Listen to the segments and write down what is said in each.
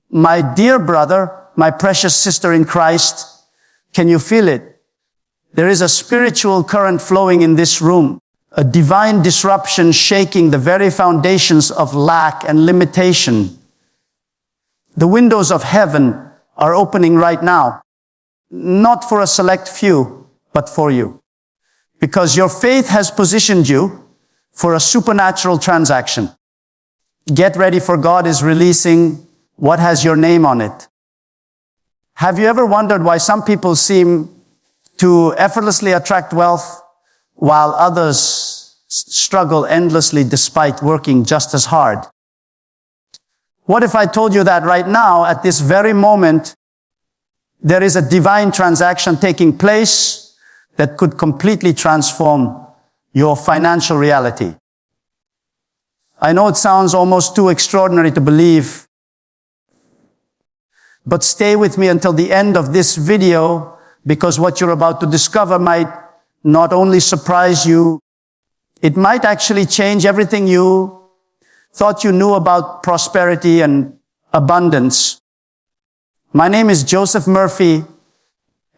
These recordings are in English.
My dear brother, my precious sister in Christ, can you feel it? There is a spiritual current flowing in this room, a divine disruption shaking the very foundations of lack and limitation. The windows of heaven are opening right now, not for a select few, but for you. Because your faith has positioned you for a supernatural transaction. Get ready, for God is releasing what has your name on it. Have you ever wondered why some people seem to effortlessly attract wealth while others struggle endlessly despite working just as hard? What if I told you that right now, at this very moment, there is a divine transaction taking place that could completely transform your financial reality? I know it sounds almost too extraordinary to believe, but stay with me until the end of this video, because what you're about to discover might not only surprise you, it might actually change everything you thought you knew about prosperity and abundance. My name is Joseph Murphy,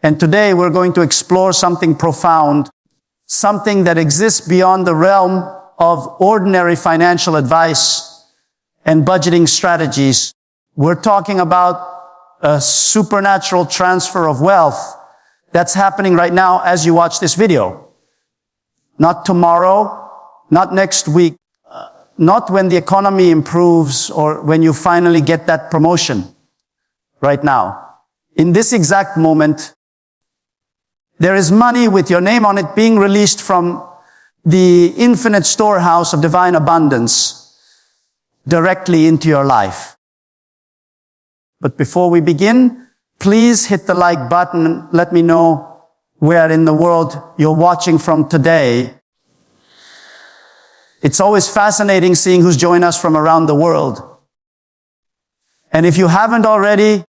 and today we're going to explore something profound, something that exists beyond the realm of ordinary financial advice and budgeting strategies. We're talking about a supernatural transfer of wealth that's happening right now as you watch this video. Not tomorrow, not next week, not when the economy improves or when you finally get that promotion. Right now, in this exact moment, there is money with your name on it being released from the infinite storehouse of divine abundance directly into your life. But before we begin, please hit the like button and let me know where in the world you're watching from today. It's always fascinating seeing who's joined us from around the world. And if you haven't already,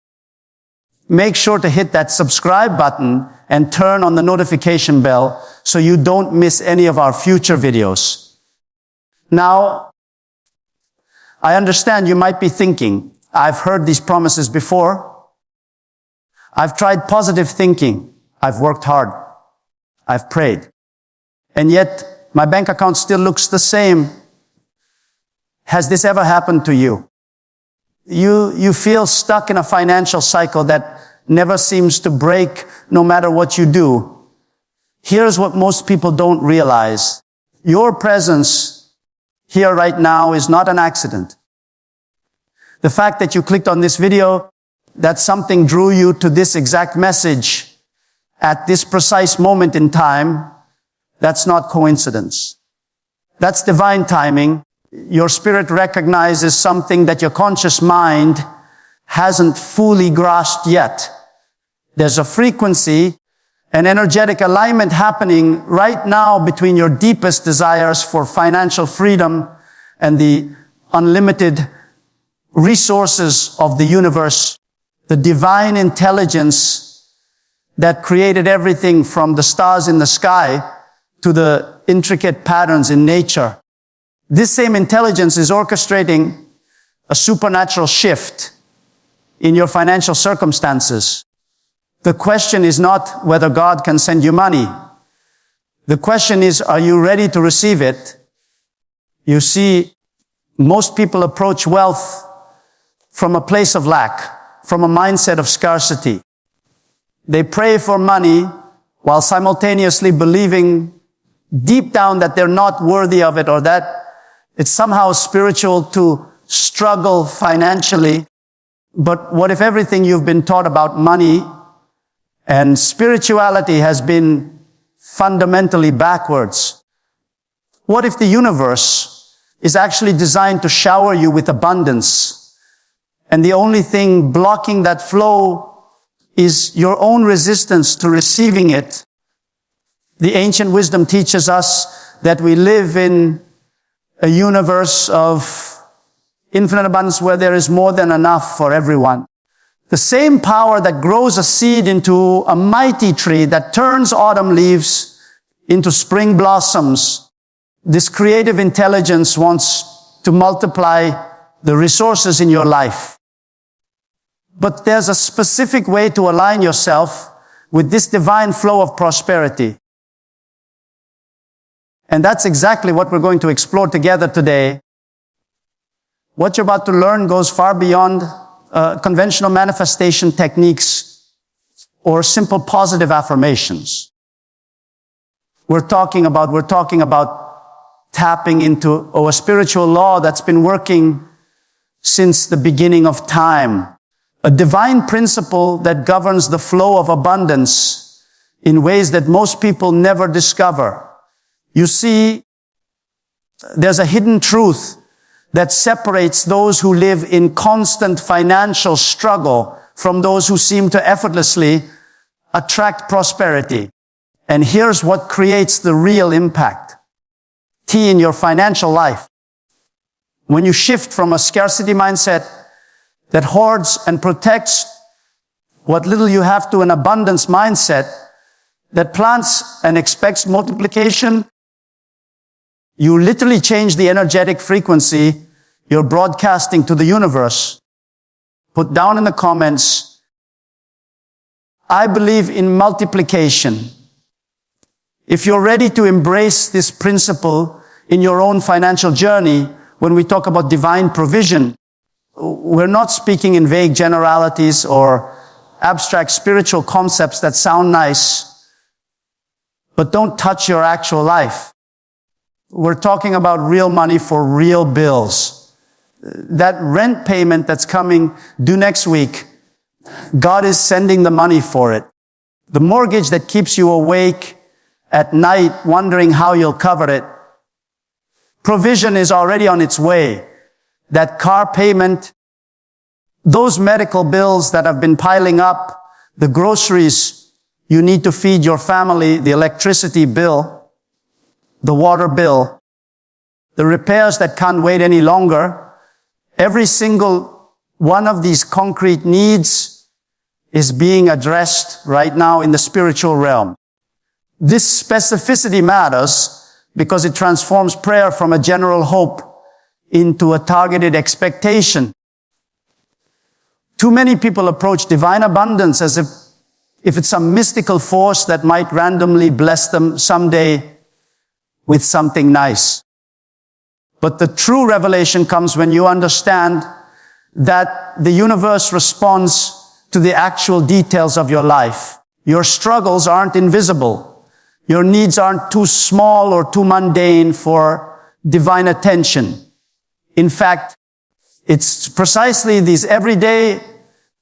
make sure to hit that subscribe button and turn on the notification bell so you don't miss any of our future videos. Now, I understand you might be thinking, I've heard these promises before. I've tried positive thinking. I've worked hard. I've prayed. And yet, my bank account still looks the same. Has this ever happened to you? You feel stuck in a financial cycle that never seems to break no matter what you do. Here's what most people don't realize. Your presence here right now is not an accident. The fact that you clicked on this video, that something drew you to this exact message at this precise moment in time, that's not coincidence. That's divine timing. Your spirit recognizes something that your conscious mind hasn't fully grasped yet. There's a frequency, an energetic alignment happening right now between your deepest desires for financial freedom and the unlimited resources of the universe, the divine intelligence that created everything from the stars in the sky to the intricate patterns in nature. This same intelligence is orchestrating a supernatural shift in your financial circumstances. The question is not whether God can send you money. The question is, are you ready to receive it? You see, most people approach wealth from a place of lack, from a mindset of scarcity. They pray for money while simultaneously believing deep down that they're not worthy of it, or that it's somehow spiritual to struggle financially. But what if everything you've been taught about money and spirituality has been fundamentally backwards? What if the universe is actually designed to shower you with abundance, and the only thing blocking that flow is your own resistance to receiving it? The ancient wisdom teaches us that we live in a universe of infinite abundance where there is more than enough for everyone. The same power that grows a seed into a mighty tree, that turns autumn leaves into spring blossoms, this creative intelligence wants to multiply the resources in your life. But there's a specific way to align yourself with this divine flow of prosperity. And that's exactly what we're going to explore together today. What you're about to learn goes far beyond conventional manifestation techniques or simple positive affirmations. We're talking about tapping into a spiritual law that's been working since the beginning of time. A divine principle that governs the flow of abundance in ways that most people never discover. You see, there's a hidden truth that separates those who live in constant financial struggle from those who seem to effortlessly attract prosperity. And here's what creates the real impact. T in your financial life. When you shift from a scarcity mindset that hoards and protects what little you have to an abundance mindset that plants and expects multiplication, you literally change the energetic frequency you're broadcasting to the universe. Put down in the comments, I believe in multiplication. If you're ready to embrace this principle in your own financial journey, when we talk about divine provision, we're not speaking in vague generalities or abstract spiritual concepts that sound nice, but don't touch your actual life. We're talking about real money for real bills. That rent payment that's coming due next week, God is sending the money for it. The mortgage that keeps you awake at night wondering how you'll cover it, provision is already on its way. That car payment, those medical bills that have been piling up, the groceries you need to feed your family, the electricity bill, the water bill, the repairs that can't wait any longer, every single one of these concrete needs is being addressed right now in the spiritual realm. This specificity matters because it transforms prayer from a general hope into a targeted expectation. Too many people approach divine abundance as if it's some mystical force that might randomly bless them someday with something nice. But the true revelation comes when you understand that the universe responds to the actual details of your life. Your struggles aren't invisible. Your needs aren't too small or too mundane for divine attention. In fact, it's precisely these everyday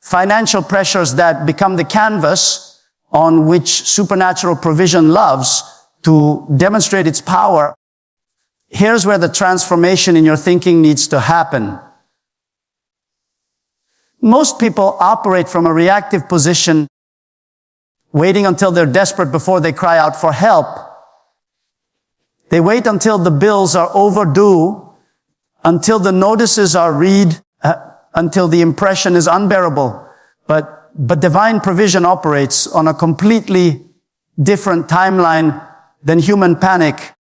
financial pressures that become the canvas on which supernatural provision loves to demonstrate its power. Here's where the transformation in your thinking needs to happen. Most people operate from a reactive position, waiting until they're desperate before they cry out for help. They wait until the bills are overdue, until the notices are read, until the impression is unbearable. But divine provision operates on a completely different timeline than human panic.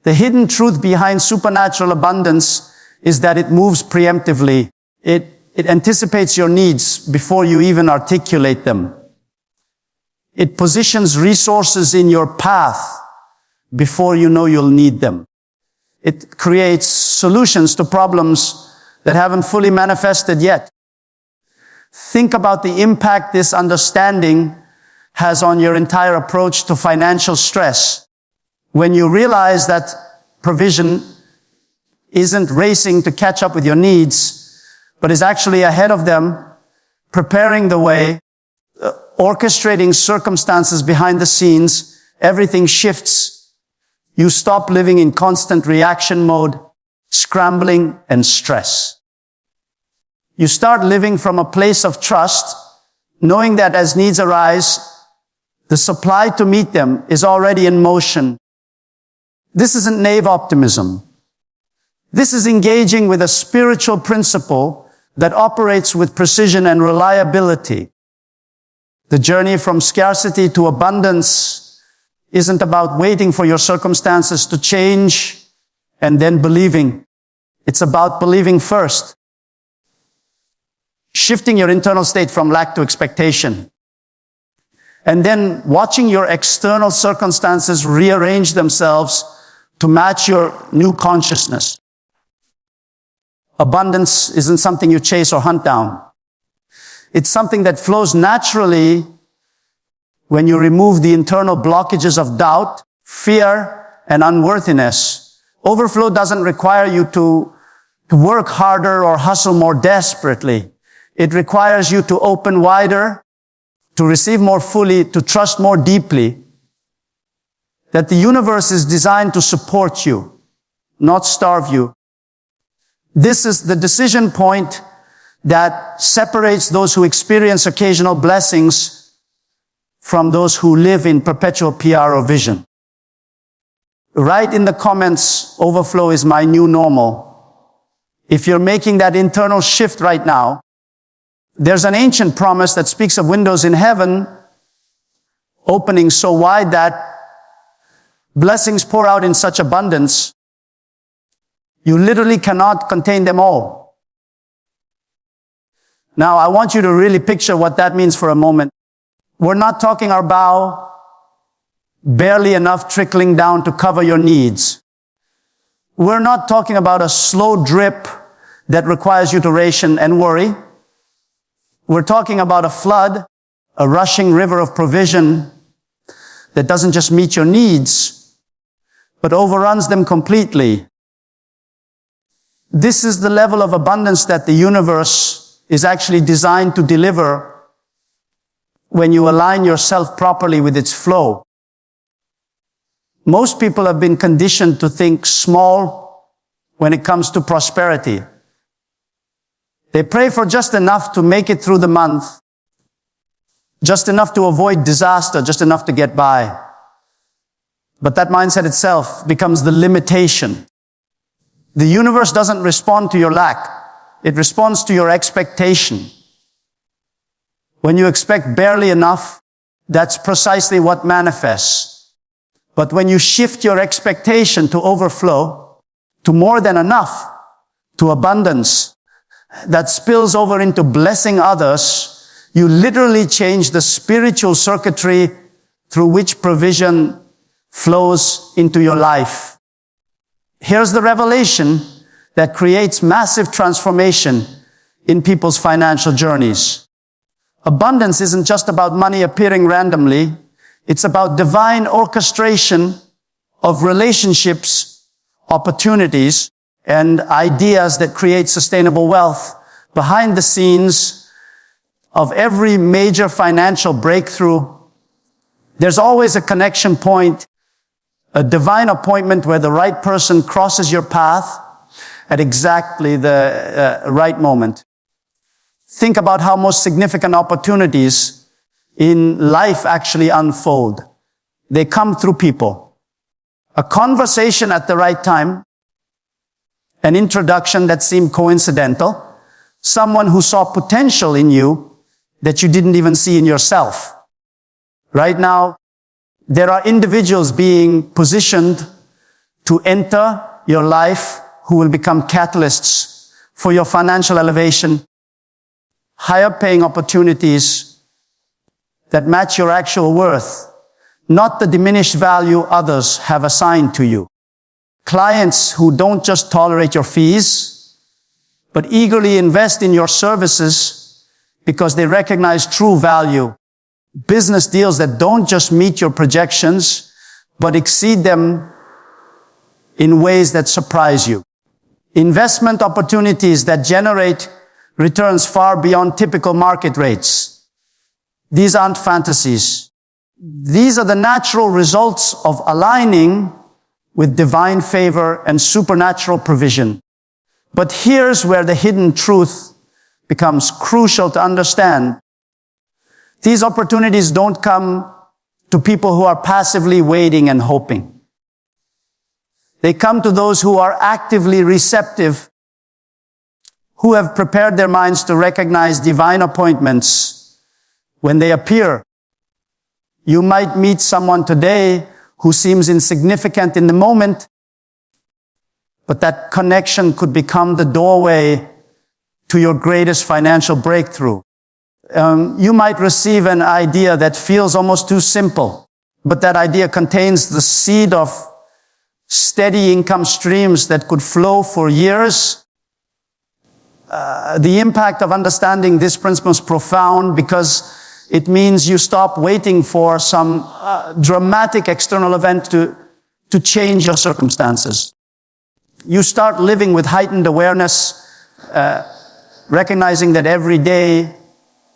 The hidden truth behind supernatural abundance is that it moves preemptively. It anticipates your needs before you even articulate them. It positions resources in your path before you know you'll need them. It creates solutions to problems that haven't fully manifested yet. Think about the impact this understanding has on your entire approach to financial stress. When you realize that provision isn't racing to catch up with your needs, but is actually ahead of them, preparing the way, orchestrating circumstances behind the scenes, everything shifts. You stop living in constant reaction mode, scrambling and stress. You start living from a place of trust, knowing that as needs arise, the supply to meet them is already in motion. This isn't naive optimism. This is engaging with a spiritual principle that operates with precision and reliability. The journey from scarcity to abundance isn't about waiting for your circumstances to change and then believing. It's about believing first. shifting your internal state from lack to expectation, and then watching your external circumstances rearrange themselves to match your new consciousness. Abundance isn't something you chase or hunt down. It's something that flows naturally when you remove the internal blockages of doubt, fear, and unworthiness. Overflow doesn't require you to work harder or hustle more desperately. It requires you to open wider, to receive more fully, to trust more deeply, that the universe is designed to support you, not starve you. This is the decision point that separates those who experience occasional blessings from those who live in perpetual PR or vision. Write in the comments, overflow is my new normal. If you're making that internal shift right now, there's an ancient promise that speaks of windows in heaven opening so wide that blessings pour out in such abundance, you literally cannot contain them all. Now, I want you to really picture what that means for a moment. We're not talking about barely enough trickling down to cover your needs. We're not talking about a slow drip that requires you to ration and worry. We're talking about a flood, a rushing river of provision that doesn't just meet your needs, but overruns them completely. This is the level of abundance that the universe is actually designed to deliver when you align yourself properly with its flow. Most people have been conditioned to think small when it comes to prosperity. They pray for just enough to make it through the month, just enough to avoid disaster, just enough to get by. But that mindset itself becomes the limitation. The universe doesn't respond to your lack. It responds to your expectation. When you expect barely enough, that's precisely what manifests. But when you shift your expectation to overflow, to more than enough, to abundance, that spills over into blessing others, you literally change the spiritual circuitry through which provision flows into your life. Here's the revelation that creates massive transformation in people's financial journeys. Abundance isn't just about money appearing randomly. It's about divine orchestration of relationships, opportunities, and ideas that create sustainable wealth. Behind the scenes of every major financial breakthrough, there's always a connection point, a divine appointment where the right person crosses your path at exactly the right moment. Think about how most significant opportunities in life actually unfold. They come through people. A conversation at the right time, an introduction that seemed coincidental, someone who saw potential in you that you didn't even see in yourself. Right now, there are individuals being positioned to enter your life who will become catalysts for your financial elevation, higher paying opportunities that match your actual worth, not the diminished value others have assigned to you. Clients who don't just tolerate your fees, but eagerly invest in your services because they recognize true value. Business deals that don't just meet your projections, but exceed them in ways that surprise you. Investment opportunities that generate returns far beyond typical market rates. These aren't fantasies. These are the natural results of aligning with divine favor and supernatural provision. But here's where the hidden truth becomes crucial to understand. These opportunities don't come to people who are passively waiting and hoping. They come to those who are actively receptive, who have prepared their minds to recognize divine appointments when they appear. You might meet someone today who seems insignificant in the moment, but that connection could become the doorway to your greatest financial breakthrough. You might receive an idea that feels almost too simple, but that idea contains the seed of steady income streams that could flow for years. The impact of understanding this principle is profound because it means you stop waiting for some dramatic external event to change your circumstances. You start living with heightened awareness, recognizing that every day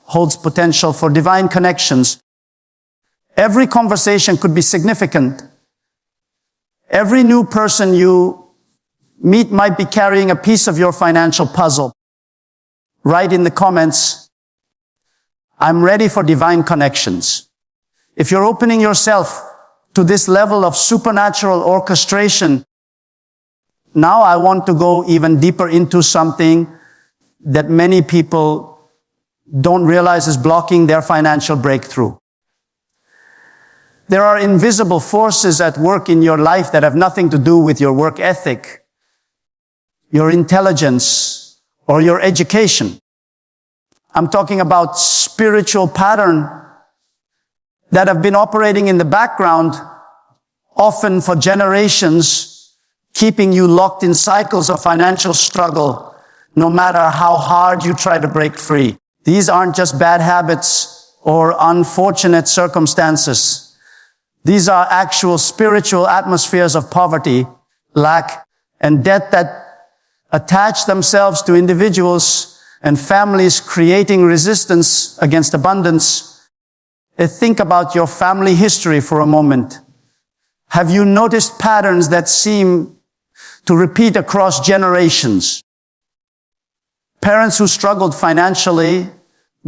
holds potential for divine connections. Every conversation could be significant. Every new person you meet might be carrying a piece of your financial puzzle. Write in the comments, I'm ready for divine connections. If you're opening yourself to this level of supernatural orchestration, now I want to go even deeper into something that many people don't realize is blocking their financial breakthrough. There are invisible forces at work in your life that have nothing to do with your work ethic, your intelligence, or your education. I'm talking about spiritual patterns that have been operating in the background, often for generations, keeping you locked in cycles of financial struggle, no matter how hard you try to break free. These aren't just bad habits or unfortunate circumstances. These are actual spiritual atmospheres of poverty, lack, and debt that attach themselves to individuals and families, creating resistance against abundance. Think about your family history for a moment. Have you noticed patterns that seem to repeat across generations? Parents who struggled financially,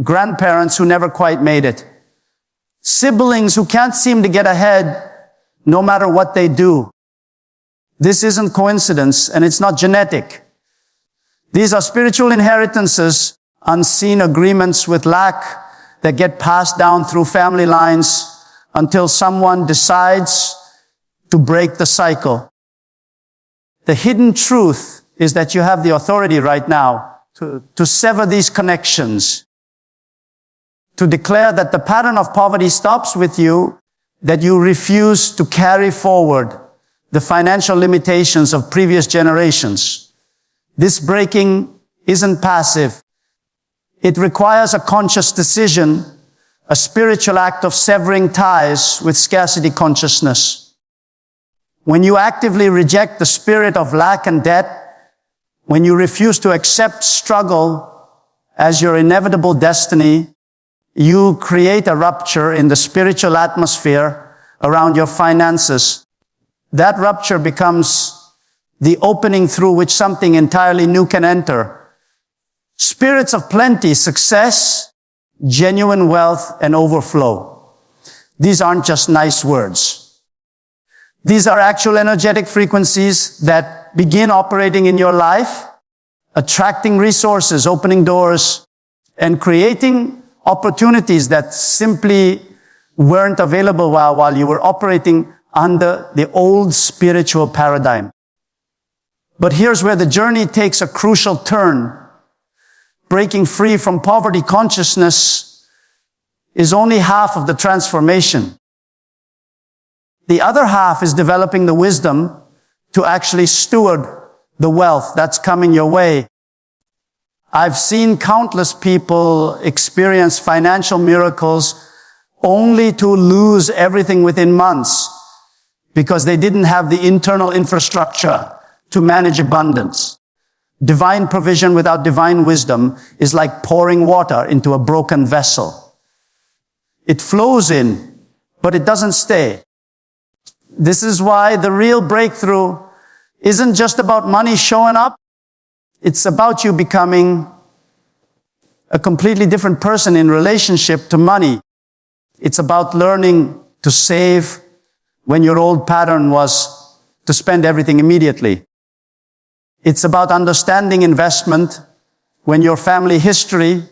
grandparents who never quite made it, siblings who can't seem to get ahead no matter what they do. This isn't coincidence, and it's not genetic. These are spiritual inheritances, unseen agreements with lack that get passed down through family lines until someone decides to break the cycle. The hidden truth is that you have the authority right now to sever these connections, to declare that the pattern of poverty stops with you, that you refuse to carry forward the financial limitations of previous generations. This breaking isn't passive. It requires a conscious decision, a spiritual act of severing ties with scarcity consciousness. When you actively reject the spirit of lack and debt, when you refuse to accept struggle as your inevitable destiny, you create a rupture in the spiritual atmosphere around your finances. That rupture becomes the opening through which something entirely new can enter. Spirits of plenty, success, genuine wealth, and overflow. These aren't just nice words. These are actual energetic frequencies that begin operating in your life, attracting resources, opening doors, and creating opportunities that simply weren't available while you were operating under the old spiritual paradigm. But here's where the journey takes a crucial turn. Breaking free from poverty consciousness is only half of the transformation. The other half is developing the wisdom to actually steward the wealth that's coming your way. I've seen countless people experience financial miracles only to lose everything within months because they didn't have the internal infrastructure to manage abundance. Divine provision without divine wisdom is like pouring water into a broken vessel. It flows in, but it doesn't stay. This is why the real breakthrough isn't just about money showing up. It's about you becoming a completely different person in relationship to money. It's about learning to save when your old pattern was to spend everything immediately. It's about understanding investment when your family history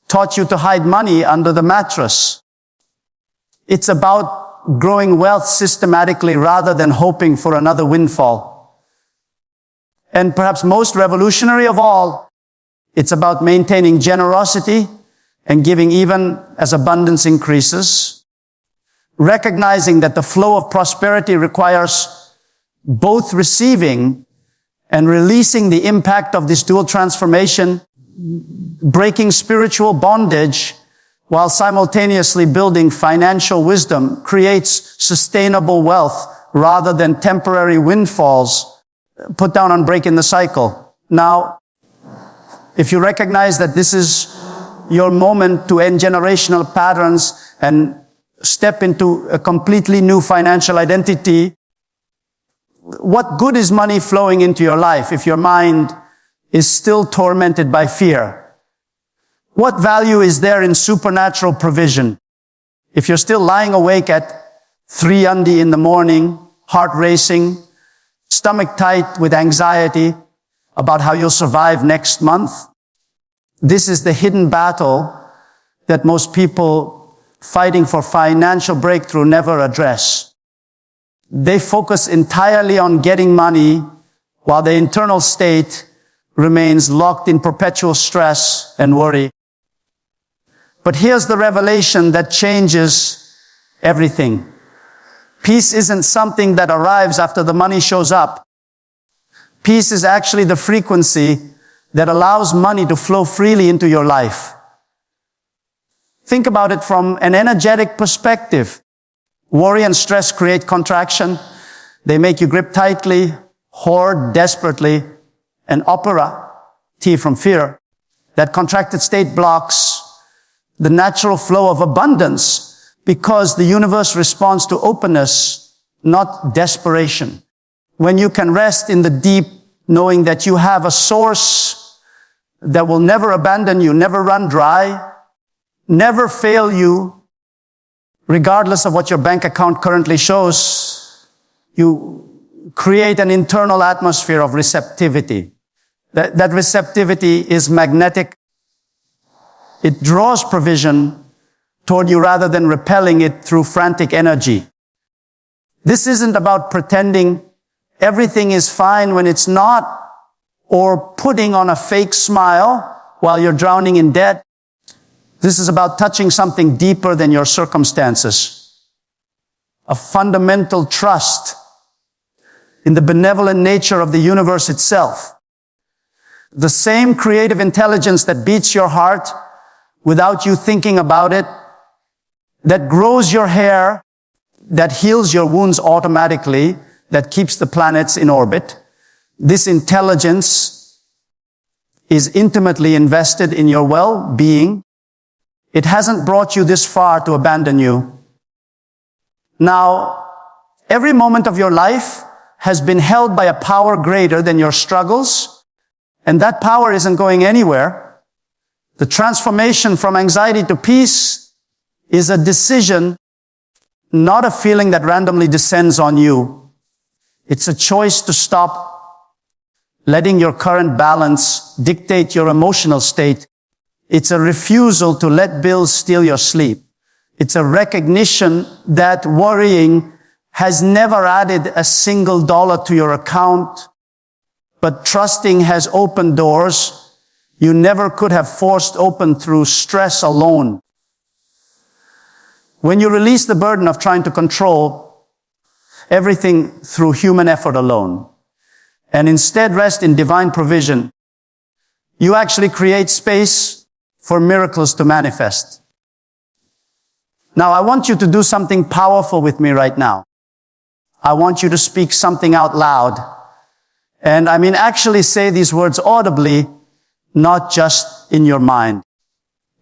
taught you to hide money under the mattress. It's about growing wealth systematically rather than hoping for another windfall. And perhaps most revolutionary of all, It's about maintaining generosity and giving even as abundance increases. Recognizing that the flow of prosperity requires both receiving and releasing the impact of this dual transformation, breaking spiritual bondage while simultaneously building financial wisdom creates sustainable wealth rather than temporary windfalls put down on breaking the cycle. Now, if you recognize that this is your moment to end generational patterns and step into a completely new financial identity, what good is money flowing into your life if your mind is still tormented by fear? What value is there in supernatural provision if you're still lying awake at 3 in the morning, heart racing, stomach tight with anxiety about how you'll survive next month? This is the hidden battle that most people fighting for financial breakthrough never address. They focus entirely on getting money while the internal state remains locked in perpetual stress and worry. But here's the revelation that changes everything. Peace isn't something that arrives after the money shows up. Peace is actually the frequency that allows money to flow freely into your life. Think about it from an energetic perspective. Worry and stress create contraction. They make you grip tightly, hoard desperately, and opera, T from fear. That contracted state blocks the natural flow of abundance because the universe responds to openness, not desperation. When you can rest in the deep, knowing that you have a source that will never abandon you, never run dry, never fail you, regardless of what your bank account currently shows, you create an internal atmosphere of receptivity. That receptivity is magnetic. It draws provision toward you rather than repelling it through frantic energy. This isn't about pretending everything is fine when it's not, or putting on a fake smile while you're drowning in debt. This is about touching something deeper than your circumstances. A fundamental trust in the benevolent nature of the universe itself. The same creative intelligence that beats your heart without you thinking about it, that grows your hair, that heals your wounds automatically, that keeps the planets in orbit. This intelligence is intimately invested in your well-being. It hasn't brought you this far to abandon you. Now, every moment of your life has been held by a power greater than your struggles, and that power isn't going anywhere. The transformation from anxiety to peace is a decision, not a feeling that randomly descends on you. It's a choice to stop letting your current balance dictate your emotional state. It's a refusal to let bills steal your sleep. It's a recognition that worrying has never added a single dollar to your account, but trusting has opened doors you never could have forced open through stress alone. When you release the burden of trying to control everything through human effort alone, and instead rest in divine provision, you actually create space for miracles to manifest. Now, I want you to do something powerful with me right now. I want you to speak something out loud. And I mean, actually say these words audibly, not just in your mind.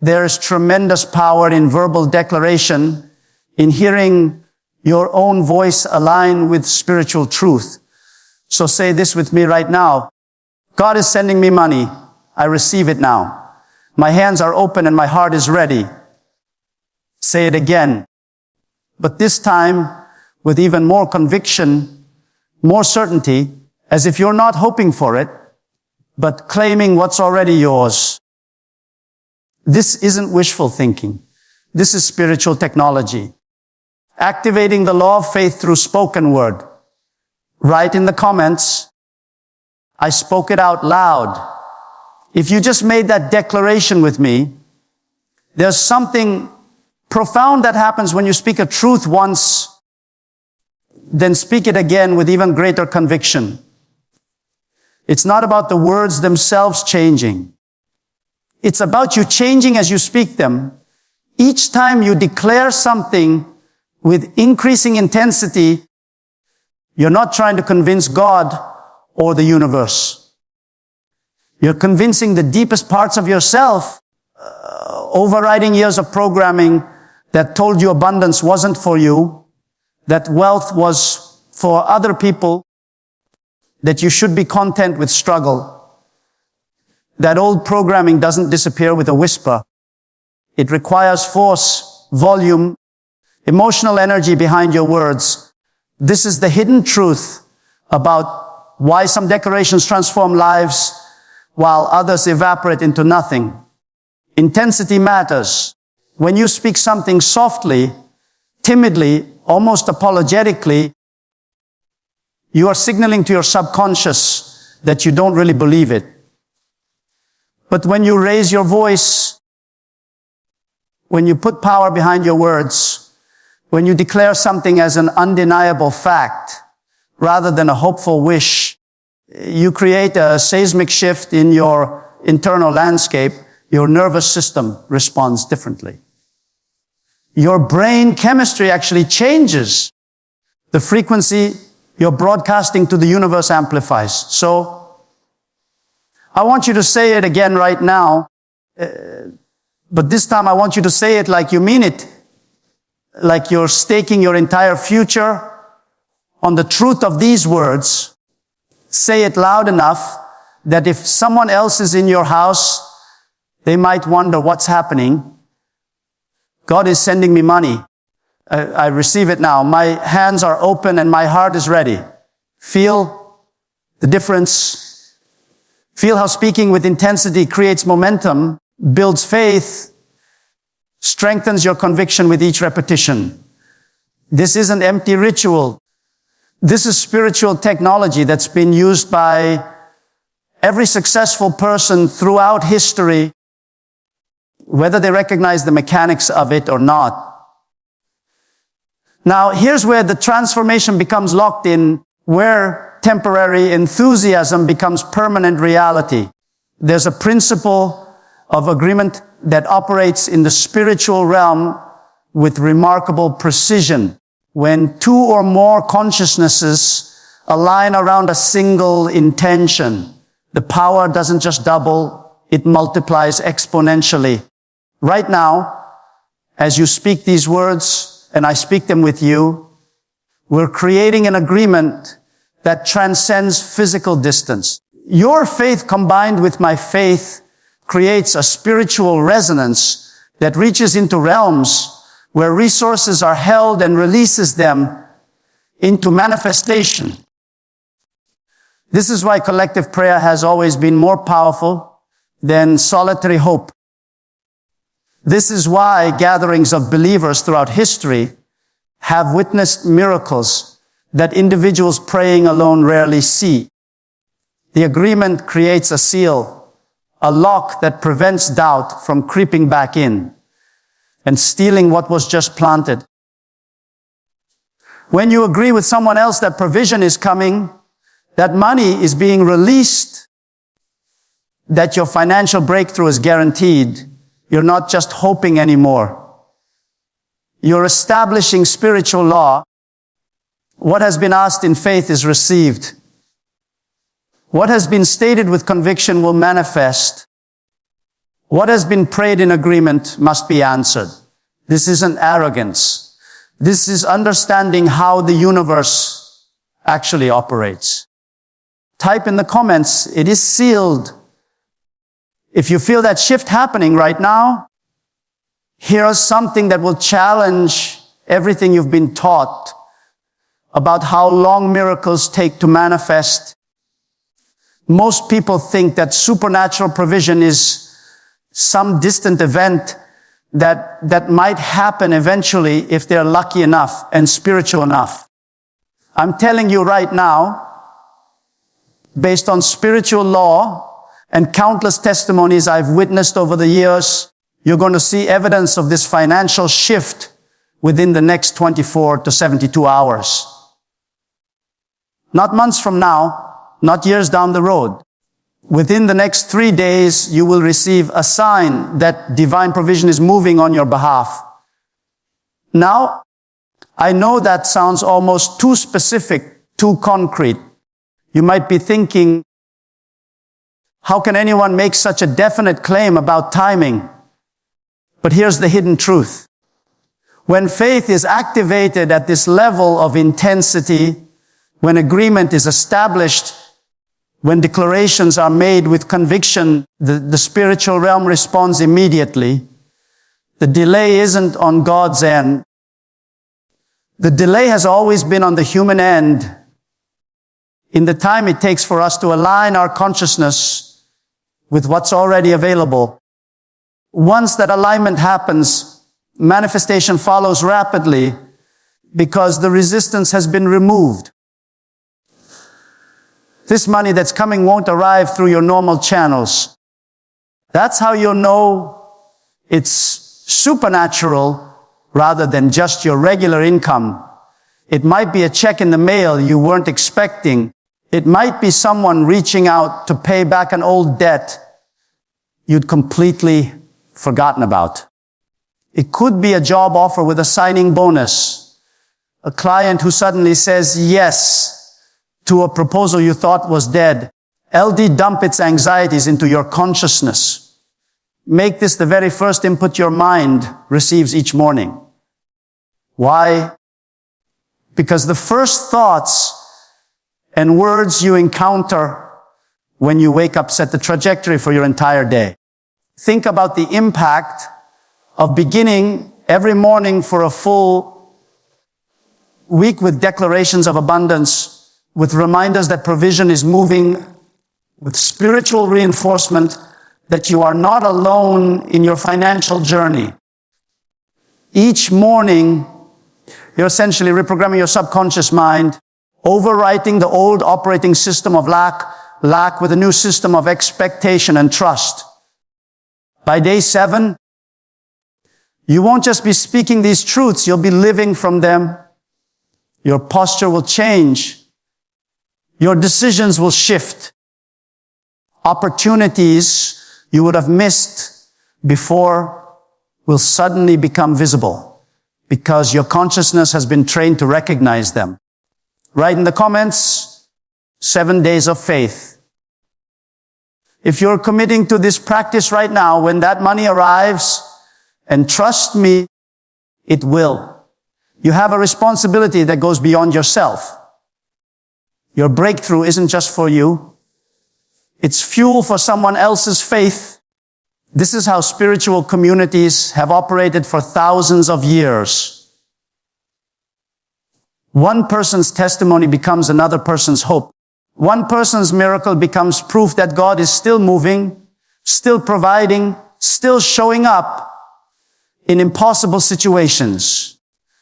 There is tremendous power in verbal declaration, in hearing your own voice align with spiritual truth. So say this with me right now. God is sending me money. I receive it now. My hands are open and my heart is ready. Say it again. But this time with even more conviction, more certainty, as if you're not hoping for it, but claiming what's already yours. This isn't wishful thinking. This is spiritual technology. Activating the law of faith through spoken word. Write in the comments, I spoke it out loud. if you just made that declaration with me, there's something profound that happens when you speak a truth once, then speak it again with even greater conviction. It's not about the words themselves changing. It's about you changing as you speak them. Each time you declare something with increasing intensity, you're not trying to convince God or the universe. You're convincing the deepest parts of yourself, overriding years of programming that told you abundance wasn't for you, that wealth was for other people, that you should be content with struggle. That old programming doesn't disappear with a whisper. It requires force, volume, emotional energy behind your words. This is the hidden truth about why some declarations transform lives while others evaporate into nothing. Intensity matters. When you speak something softly, timidly, almost apologetically, you are signaling to your subconscious that you don't really believe it. But when you raise your voice, when you put power behind your words, when you declare something as an undeniable fact rather than a hopeful wish, you create a seismic shift in your internal landscape. Your nervous system responds differently. Your brain chemistry actually changes. The frequency you're broadcasting to the universe amplifies. So, I want you to say it again right now, but this time I want you to say it like you mean it, like you're staking your entire future on the truth of these words. Say it loud enough that if someone else is in your house, they might wonder what's happening. God is sending me money. I receive it now. My hands are open and my heart is ready. Feel the difference. Feel how speaking with intensity creates momentum, builds faith, strengthens your conviction with each repetition. This isn't empty ritual. This is spiritual technology that's been used by every successful person throughout history, whether they recognize the mechanics of it or not. Now, here's where the transformation becomes locked in, where temporary enthusiasm becomes permanent reality. There's a principle of agreement that operates in the spiritual realm with remarkable precision. When two or more consciousnesses align around a single intention, the power doesn't just double, it multiplies exponentially. Right now, as you speak these words, and I speak them with you, we're creating an agreement that transcends physical distance. Your faith combined with my faith creates a spiritual resonance that reaches into realms where resources are held and releases them into manifestation. This is why collective prayer has always been more powerful than solitary hope. This is why gatherings of believers throughout history have witnessed miracles that individuals praying alone rarely see. The agreement creates a seal, a lock that prevents doubt from creeping back in and stealing what was just planted. When you agree with someone else that provision is coming, that money is being released, that your financial breakthrough is guaranteed, you're not just hoping anymore. You're establishing spiritual law. What has been asked in faith is received. What has been stated with conviction will manifest. What has been prayed in agreement must be answered. This isn't arrogance. This is understanding how the universe actually operates. Type in the comments, it is sealed. If you feel that shift happening right now, here's something that will challenge everything you've been taught about how long miracles take to manifest. Most people think that supernatural provision is some distant event that might happen eventually if they're lucky enough and spiritual enough. I'm telling you right now, based on spiritual law and countless testimonies I've witnessed over the years, you're going to see evidence of this financial shift within the next 24 to 72 hours. Not months from now, not years down the road. Within the next 3 days, you will receive a sign that divine provision is moving on your behalf. Now, I know that sounds almost too specific, too concrete. You might be thinking, how can anyone make such a definite claim about timing? But here's the hidden truth. When faith is activated at this level of intensity, when agreement is established, when declarations are made with conviction, the spiritual realm responds immediately. The delay isn't on God's end. The delay has always been on the human end. In the time it takes for us to align our consciousness with what's already available. Once that alignment happens, manifestation follows rapidly because the resistance has been removed. This money that's coming won't arrive through your normal channels. That's how you'll know it's supernatural rather than just your regular income. It might be a check in the mail you weren't expecting. It might be someone reaching out to pay back an old debt you'd completely forgotten about. It could be a job offer with a signing bonus. A client who suddenly says yes to a proposal you thought was dead. LD dump its anxieties into your consciousness. Make this the very first input your mind receives each morning. Why? Because the first thoughts and words you encounter when you wake up set the trajectory for your entire day. Think about the impact of beginning every morning for a full week with declarations of abundance, with reminders that provision is moving, with spiritual reinforcement that you are not alone in your financial journey. Each morning, you're essentially reprogramming your subconscious mind, overwriting the old operating system of lack with a new system of expectation and trust. By day 7, you won't just be speaking these truths, you'll be living from them. Your posture will change. Your decisions will shift. Opportunities you would have missed before will suddenly become visible because your consciousness has been trained to recognize them. Write in the comments, 7 days of faith. If you're committing to this practice right now, when that money arrives, and trust me, it will. You have a responsibility that goes beyond yourself. Your breakthrough isn't just for you. It's fuel for someone else's faith. This is how spiritual communities have operated for thousands of years. One person's testimony becomes another person's hope. One person's miracle becomes proof that God is still moving, still providing, still showing up in impossible situations.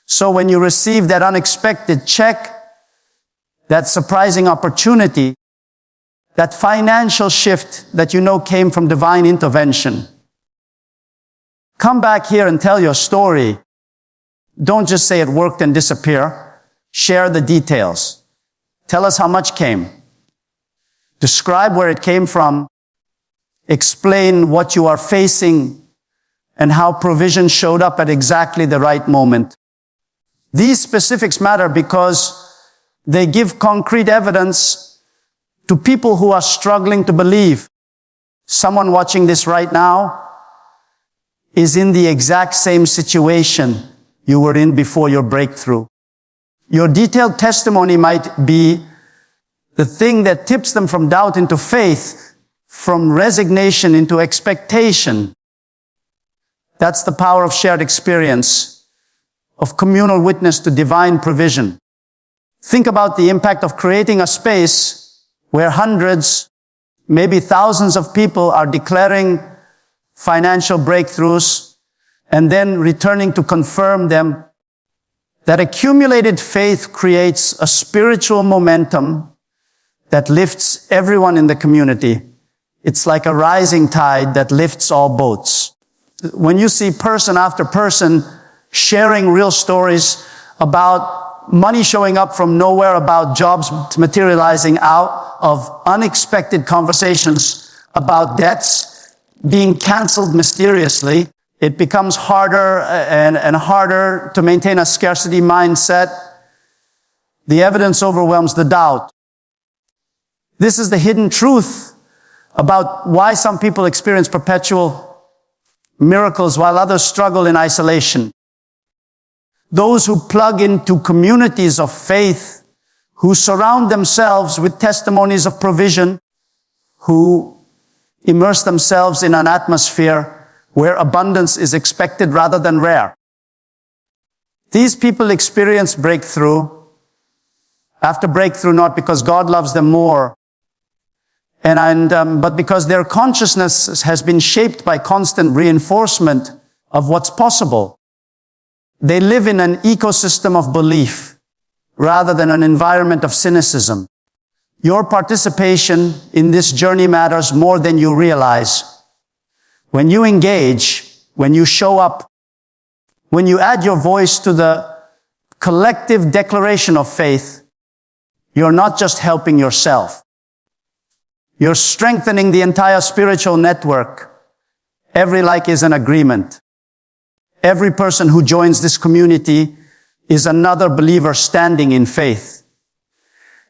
So when you receive that unexpected check, that surprising opportunity, that financial shift that you know came from divine intervention, come back here and tell your story. Don't just say it worked and disappear. Share the details. Tell us how much came. Describe where it came from. Explain what you are facing and how provision showed up at exactly the right moment. These specifics matter because they give concrete evidence to people who are struggling to believe. Someone watching this right now is in the exact same situation you were in before your breakthrough. Your detailed testimony might be the thing that tips them from doubt into faith, from resignation into expectation. That's the power of shared experience, of communal witness to divine provision. Think about the impact of creating a space where hundreds, maybe thousands of people are declaring financial breakthroughs and then returning to confirm them. That accumulated faith creates a spiritual momentum that lifts everyone in the community. It's like a rising tide that lifts all boats. When you see person after person sharing real stories about money showing up from nowhere, about jobs materializing out of unexpected conversations, about debts being canceled mysteriously, it becomes harder and harder to maintain a scarcity mindset. The evidence overwhelms the doubt. This is the hidden truth about why some people experience perpetual miracles while others struggle in isolation. Those who plug into communities of faith, who surround themselves with testimonies of provision, who immerse themselves in an atmosphere where abundance is expected rather than rare. These people experience breakthrough after breakthrough, not because God loves them more, but because their consciousness has been shaped by constant reinforcement of what's possible. They live in an ecosystem of belief rather than an environment of cynicism. Your participation in this journey matters more than you realize. When you engage, when you show up, when you add your voice to the collective declaration of faith, you're not just helping yourself. You're strengthening the entire spiritual network. Every like is an agreement. Every person who joins this community is another believer standing in faith.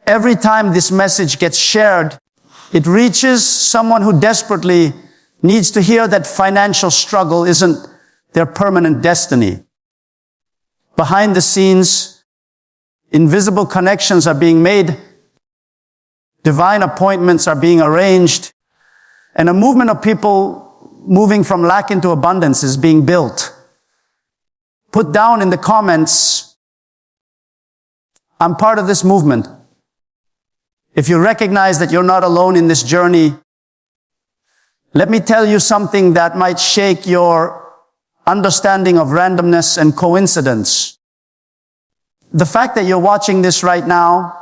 Every time this message gets shared, it reaches someone who desperately needs to hear that financial struggle isn't their permanent destiny. Behind the scenes, invisible connections are being made, divine appointments are being arranged, and a movement of people moving from lack into abundance is being built. Put down in the comments, I'm part of this movement. If you recognize that you're not alone in this journey, let me tell you something that might shake your understanding of randomness and coincidence. The fact that you're watching this right now,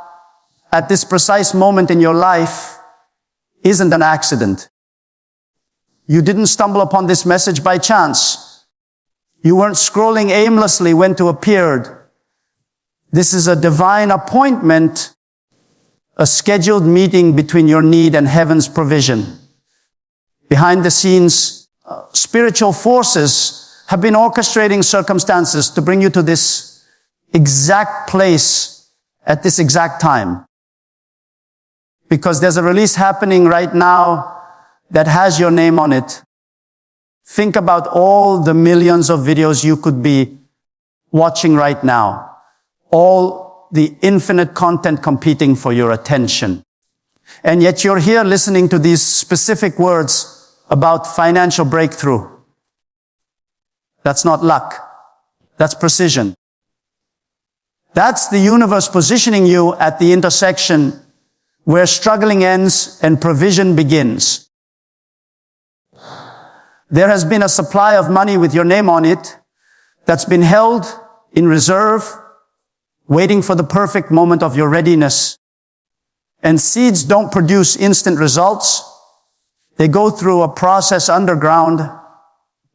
at this precise moment in your life, isn't an accident. You didn't stumble upon this message by chance. You weren't scrolling aimlessly when it appeared. This is a divine appointment, a scheduled meeting between your need and heaven's provision. Behind the scenes, spiritual forces have been orchestrating circumstances to bring you to this exact place at this exact time. Because there's a release happening right now that has your name on it. Think about all the millions of videos you could be watching right now. All the infinite content competing for your attention. And yet you're here listening to these specific words about financial breakthrough. That's not luck. That's precision. That's the universe positioning you at the intersection where struggling ends and provision begins. There has been a supply of money with your name on it that's been held in reserve, waiting for the perfect moment of your readiness. And seeds don't produce instant results. They go through a process underground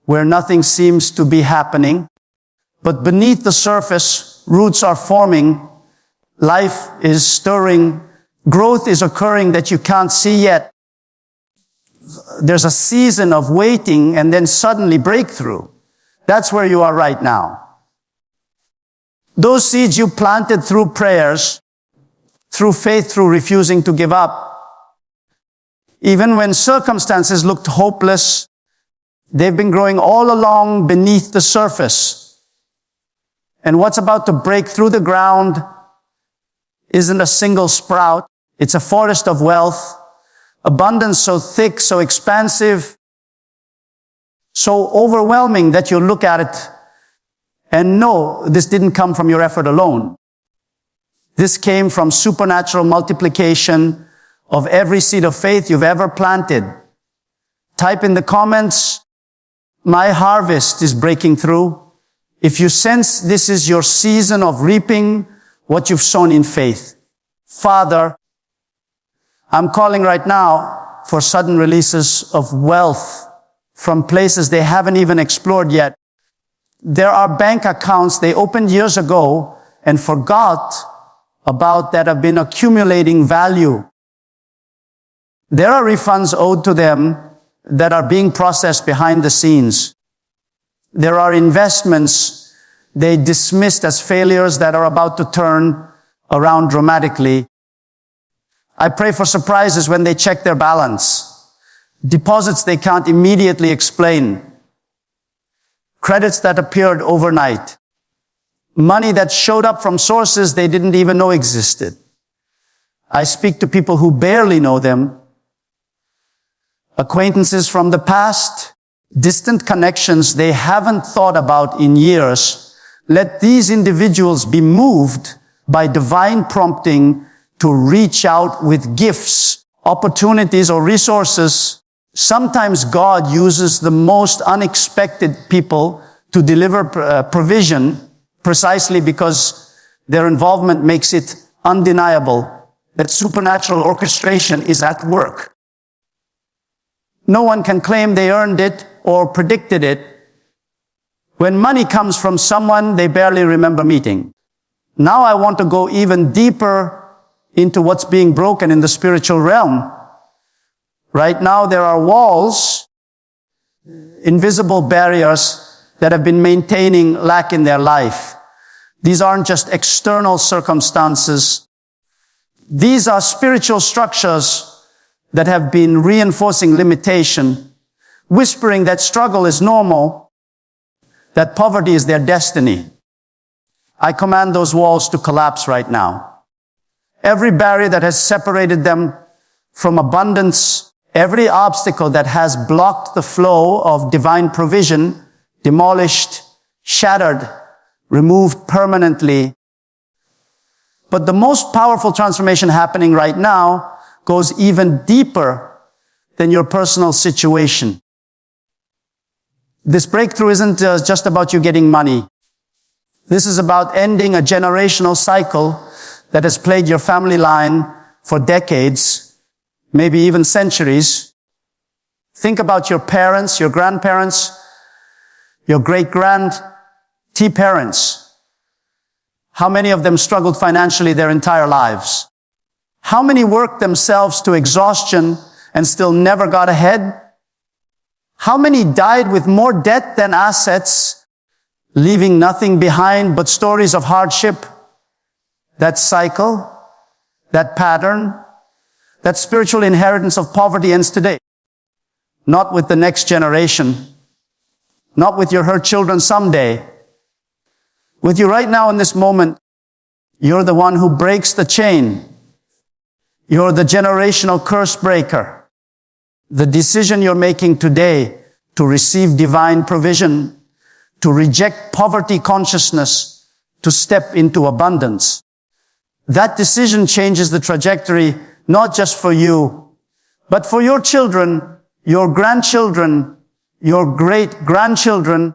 where nothing seems to be happening. But beneath the surface, roots are forming. Life is stirring. Growth is occurring that you can't see yet. There's a season of waiting and then suddenly breakthrough. That's where you are right now. Those seeds you planted through prayers, through faith, through refusing to give up, even when circumstances looked hopeless, they've been growing all along beneath the surface. And what's about to break through the ground isn't a single sprout. It's a forest of wealth, abundance so thick, so expansive, so overwhelming that you look at it and know this didn't come from your effort alone. This came from supernatural multiplication of every seed of faith you've ever planted. Type in the comments, my harvest is breaking through. If you sense this is your season of reaping what you've sown in faith. Father, I'm calling right now for sudden releases of wealth from places they haven't even explored yet. There are bank accounts they opened years ago and forgot about that have been accumulating value. There are refunds owed to them that are being processed behind the scenes. There are investments they dismissed as failures that are about to turn around dramatically. I pray for surprises when they check their balance. Deposits they can't immediately explain. Credits that appeared overnight. Money that showed up from sources they didn't even know existed. I speak to people who barely know them. Acquaintances from the past, distant connections they haven't thought about in years. Let these individuals be moved by divine prompting to reach out with gifts, opportunities, or resources. Sometimes God uses the most unexpected people to deliver provision precisely because their involvement makes it undeniable that supernatural orchestration is at work. No one can claim they earned it or predicted it. When money comes from someone they barely remember meeting. Now I want to go even deeper into what's being broken in the spiritual realm. Right now there are walls, invisible barriers that have been maintaining lack in their life. These aren't just external circumstances. These are spiritual structures that have been reinforcing limitation, whispering that struggle is normal, that poverty is their destiny. I command those walls to collapse right now. Every barrier that has separated them from abundance, every obstacle that has blocked the flow of divine provision, demolished, shattered, removed permanently. But the most powerful transformation happening right now goes even deeper than your personal situation. This breakthrough isn't just about you getting money. This is about ending a generational cycle that has plagued your family line for decades, maybe even centuries. Think about your parents, your grandparents, your great-grand-parents. How many of them struggled financially their entire lives? How many worked themselves to exhaustion and still never got ahead? How many died with more debt than assets, leaving nothing behind but stories of hardship? That cycle, that pattern, that spiritual inheritance of poverty ends today. Not with the next generation, not with your hurt children someday. With you right now in this moment, you're the one who breaks the chain. You're the generational curse breaker. The decision you're making today to receive divine provision, to reject poverty consciousness, to step into abundance. That decision changes the trajectory, not just for you, but for your children, your grandchildren, your great-grandchildren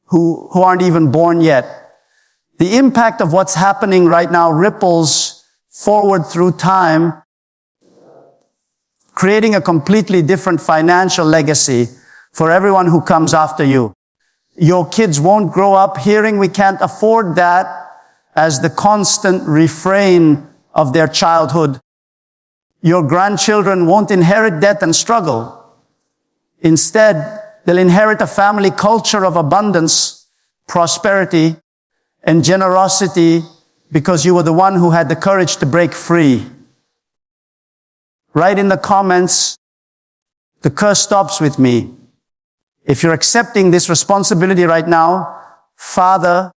who aren't even born yet. The impact of what's happening right now ripples forward through time, creating a completely different financial legacy for everyone who comes after you. Your kids won't grow up hearing we can't afford that as the constant refrain of their childhood. Your grandchildren won't inherit debt and struggle. Instead, they'll inherit a family culture of abundance, prosperity, and generosity because you were the one who had the courage to break free. Write in the comments, the curse stops with me. If you're accepting this responsibility right now, Father,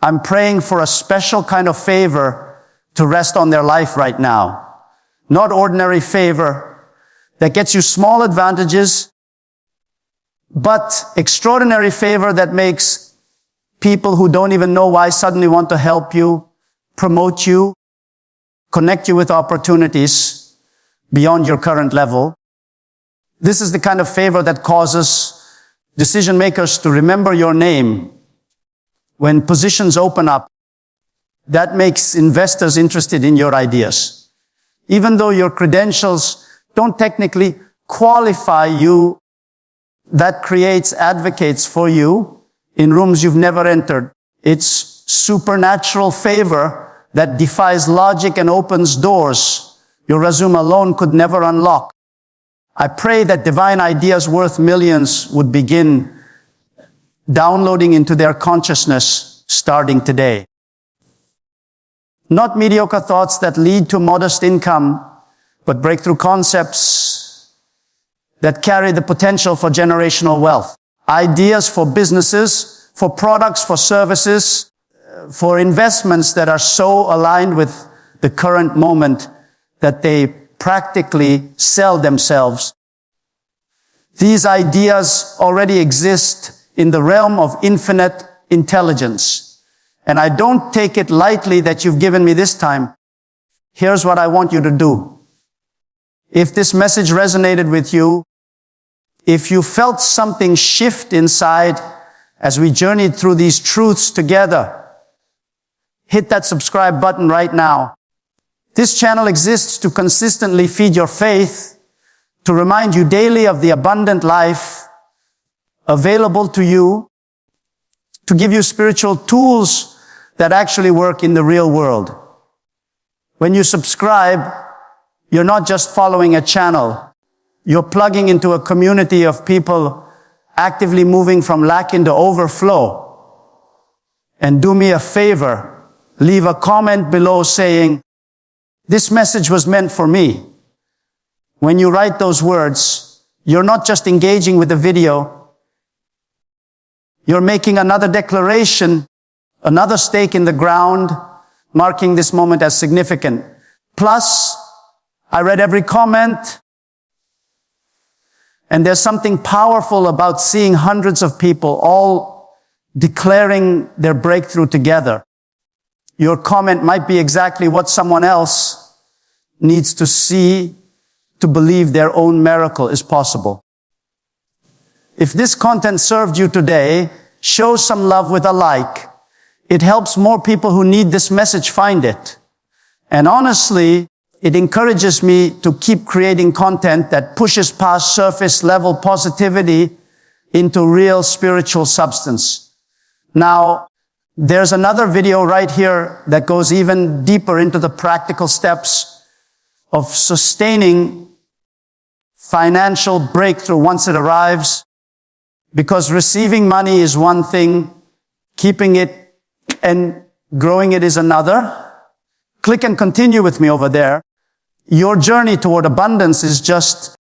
I'm praying for a special kind of favor to rest on their life right now. Not ordinary favor that gets you small advantages, but extraordinary favor that makes people who don't even know why suddenly want to help you, promote you, connect you with opportunities beyond your current level. This is the kind of favor that causes decision makers to remember your name. When positions open up, that makes investors interested in your ideas. Even though your credentials don't technically qualify you. That creates advocates for you in rooms you've never entered. It's supernatural favor that defies logic and opens doors your resume alone could never unlock. I pray that divine ideas worth millions would begin downloading into their consciousness starting today. Not mediocre thoughts that lead to modest income, but breakthrough concepts that carry the potential for generational wealth. Ideas for businesses, for products, for services, for investments that are so aligned with the current moment that they practically sell themselves. These ideas already exist in the realm of infinite intelligence. And I don't take it lightly that you've given me this time. Here's what I want you to do. If this message resonated with you, if you felt something shift inside as we journeyed through these truths together, hit that subscribe button right now. This channel exists to consistently feed your faith, to remind you daily of the abundant life available to you, to give you spiritual tools that actually work in the real world. When you subscribe, you're not just following a channel. You're plugging into a community of people actively moving from lack into overflow. And do me a favor, leave a comment below saying, "This message was meant for me." When you write those words, you're not just engaging with the video, you're making another declaration, another stake in the ground, marking this moment as significant. Plus, I read every comment, and there's something powerful about seeing hundreds of people all declaring their breakthrough together. Your comment might be exactly what someone else needs to see to believe their own miracle is possible. If this content served you today, show some love with a like. It helps more people who need this message find it. And honestly, it encourages me to keep creating content that pushes past surface level positivity into real spiritual substance. Now, there's another video right here that goes even deeper into the practical steps of sustaining financial breakthrough once it arrives. Because receiving money is one thing, keeping it and growing it is another. Click and continue with me over there. Your journey toward abundance is just